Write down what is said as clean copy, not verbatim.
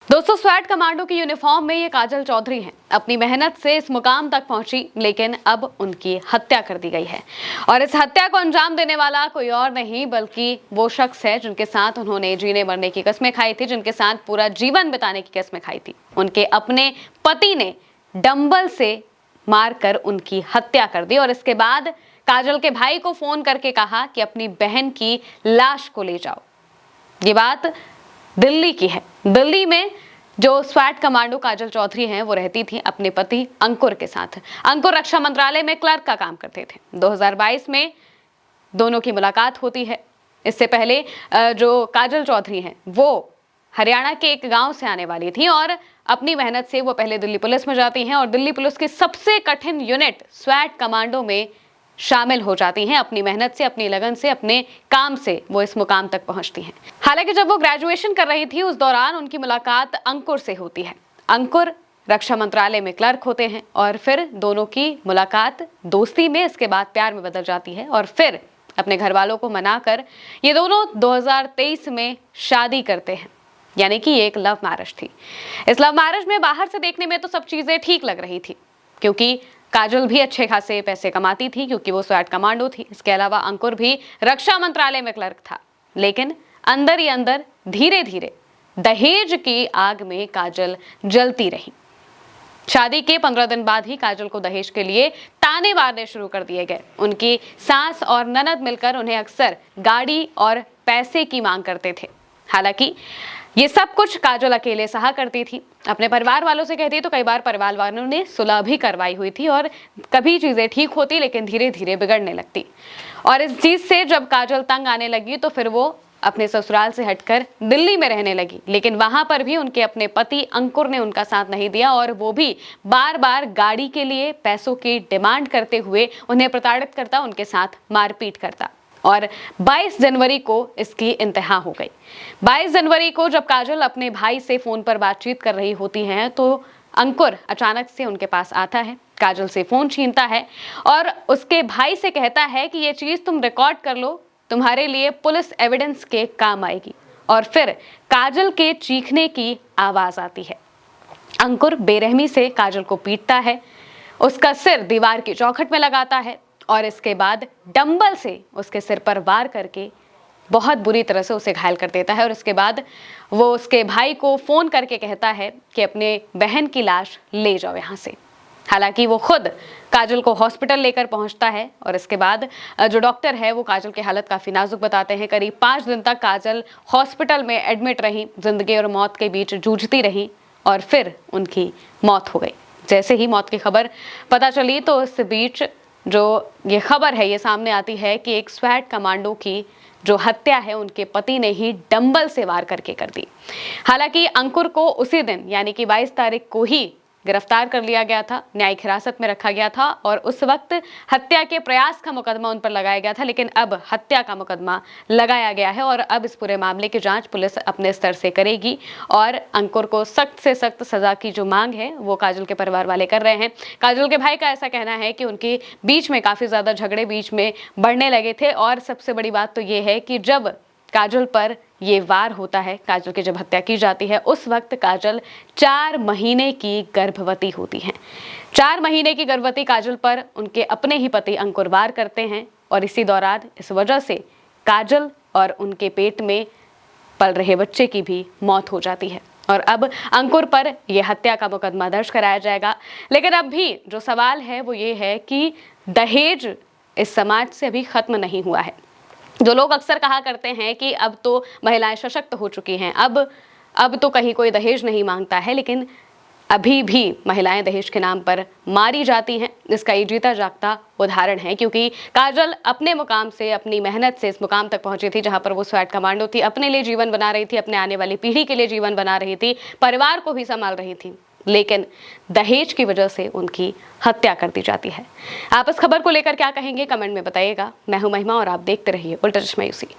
दोस्तों, स्वैट कमांडो की यूनिफॉर्म में ये काजल चौधरी हैं। अपनी मेहनत से इस मुकाम तक पहुंची, लेकिन अब उनकी हत्या कर दी गई है। और इस हत्या को अंजाम देने वाला कोई और नहीं बल्कि वो शख्स है जिनके साथ उन्होंने जीने मरने की कस्में खाई थी, जिनके साथ पूरा जीवन बिताने की कस्में खाई थी। उनके अपने पति ने डंबल से मारकर उनकी हत्या कर दी और इसके बाद काजल के भाई को फोन करके कहा कि अपनी बहन की लाश को ले जाओ। ये बात दिल्ली की है। दिल्ली में जो स्वैट कमांडो काजल चौधरी हैं, वो रहती थी अपने पति अंकुर के साथ। अंकुर रक्षा मंत्रालय में क्लर्क का काम करते थे। 2022 में दोनों की मुलाकात होती है। इससे पहले जो काजल चौधरी हैं, वो हरियाणा के एक गांव से आने वाली थी और अपनी मेहनत से वो पहले दिल्ली पुलिस में जाती हैं और दिल्ली पुलिस की सबसे कठिन यूनिट स्वैट कमांडो में शामिल हो जाती हैं। अपनी मेहनत से, अपनी लगन से, अपने काम से वो इस मुकाम तक पहुंचती हैं। हालांकि जब वो ग्रेजुएशन कर रही थी, उस दौरान उनकी मुलाकात अंकुर से होती है। अंकुर रक्षा मंत्रालय में क्लर्क होते हैं और फिर दोनों की मुलाकात दोस्ती में, इसके बाद प्यार में बदल जाती है और फिर अपने घर वालों को मनाकर ये दोनों 2023 में शादी करते हैं। यानी कि ये एक लव मैरिज थी। इस लव मैरिज में बाहर से देखने में तो सब चीजें ठीक लग रही थी, क्योंकि काजल भी अच्छे खासे पैसे कमाती थी क्योंकि वो स्वैट कमांडो थी। इसके अलावा अंकुर भी रक्षा मंत्रालय में क्लर्क था। लेकिन अंदर ही अंदर धीरे धीरे दहेज की आग में काजल जलती रही। शादी के 15 दिन बाद ही काजल को दहेज के लिए ताने मारने शुरू कर दिए गए। उनकी सास और ननद मिलकर उन्हें अक्सर गाड़ी और पैसे की मांग करते थे। हालांकि ये सब कुछ काजल अकेले सहा करती थी। अपने परिवार वालों से कहती तो कई बार परिवार वालों ने सुलह भी करवाई हुई थी और कभी चीजें ठीक होती, लेकिन धीरे धीरे बिगड़ने लगती। और इस चीज से जब काजल तंग आने लगी तो फिर वो अपने ससुराल से हटकर दिल्ली में रहने लगी। लेकिन वहां पर भी उनके अपने पति अंकुर ने उनका साथ नहीं दिया और वो भी बार बार गाड़ी के लिए पैसों की डिमांड करते हुए उन्हें प्रताड़ित करता, उनके साथ मारपीट करता। और 22 जनवरी को इसकी इंतहा हो गई। 22 जनवरी को जब काजल अपने भाई से फोन पर बातचीत कर रही होती हैं तो अंकुर अचानक से उनके पास आता है, काजल से फोन छीनता है और उसके भाई से कहता है कि ये चीज तुम रिकॉर्ड कर लो, तुम्हारे लिए पुलिस एविडेंस के काम आएगी। और फिर काजल के चीखने की आवाज आती है। अंकुर बेरहमी से काजल को पीटता है, उसका सिर दीवार की चौखट में लगाता है और इसके बाद डंबल से उसके सिर पर वार करके बहुत बुरी तरह से उसे घायल कर देता है। और इसके बाद वो उसके भाई को फोन करके कहता है कि अपने बहन की लाश ले जाओ यहाँ से। हालांकि वो खुद काजल को हॉस्पिटल लेकर पहुंचता है और इसके बाद जो डॉक्टर है वो काजल की हालत काफी नाजुक बताते हैं। करीब 5 दिन तक काजल हॉस्पिटल में एडमिट रही, जिंदगी और मौत के बीच जूझती रही और फिर उनकी मौत हो गई। जैसे ही मौत की खबर पता चली तो इस बीच जो ये खबर है ये सामने आती है कि एक स्वैट कमांडो की जो हत्या है उनके पति ने ही डंबल से वार करके कर दी। हालांकि अंकुर को उसी दिन यानी कि 22 तारीख को ही गिरफ्तार कर लिया गया था, न्यायिक हिरासत में रखा गया था और उस वक्त हत्या के प्रयास का मुकदमा उन पर लगाया गया था। लेकिन अब हत्या का मुकदमा लगाया गया है और अब इस पूरे मामले की जांच पुलिस अपने स्तर से करेगी और अंकुर को सख्त से सख्त सजा की जो मांग है वो काजल के परिवार वाले कर रहे हैं। काजल के भाई का ऐसा कहना है कि उनके बीच में काफी ज्यादा झगड़े बीच में बढ़ने लगे थे और सबसे बड़ी बात तो ये है कि जब काजल पर ये वार होता है, काजल की जब हत्या की जाती है, उस वक्त काजल 4 महीने की गर्भवती होती हैं। 4 महीने की गर्भवती काजल पर उनके अपने ही पति अंकुर वार करते हैं और इसी दौरान इस वजह से काजल और उनके पेट में पल रहे बच्चे की भी मौत हो जाती है। और अब अंकुर पर यह हत्या का मुकदमा दर्ज कराया जाएगा। लेकिन अब भी जो सवाल है वो ये है कि दहेज इस समाज से अभी खत्म नहीं हुआ है। जो लोग अक्सर कहा करते हैं कि अब तो महिलाएं सशक्त हो चुकी हैं, अब तो कहीं कोई दहेज नहीं मांगता है, लेकिन अभी भी महिलाएं दहेज के नाम पर मारी जाती हैं। इसका ये जीता जागता उदाहरण है, क्योंकि काजल अपने मुकाम से, अपनी मेहनत से इस मुकाम तक पहुंची थी जहां पर वो स्वैट कमांडो थी, अपने लिए जीवन बना रही थी, अपने आने वाली पीढ़ी के लिए जीवन बना रही थी, परिवार को भी संभाल रही थी। लेकिन दहेज की वजह से उनकी हत्या कर दी जाती है। आप इस खबर को लेकर क्या कहेंगे, कमेंट में बताइएगा। मैं हूं महिमा और आप देखते रहिए उल्टा चश्मा यूसी।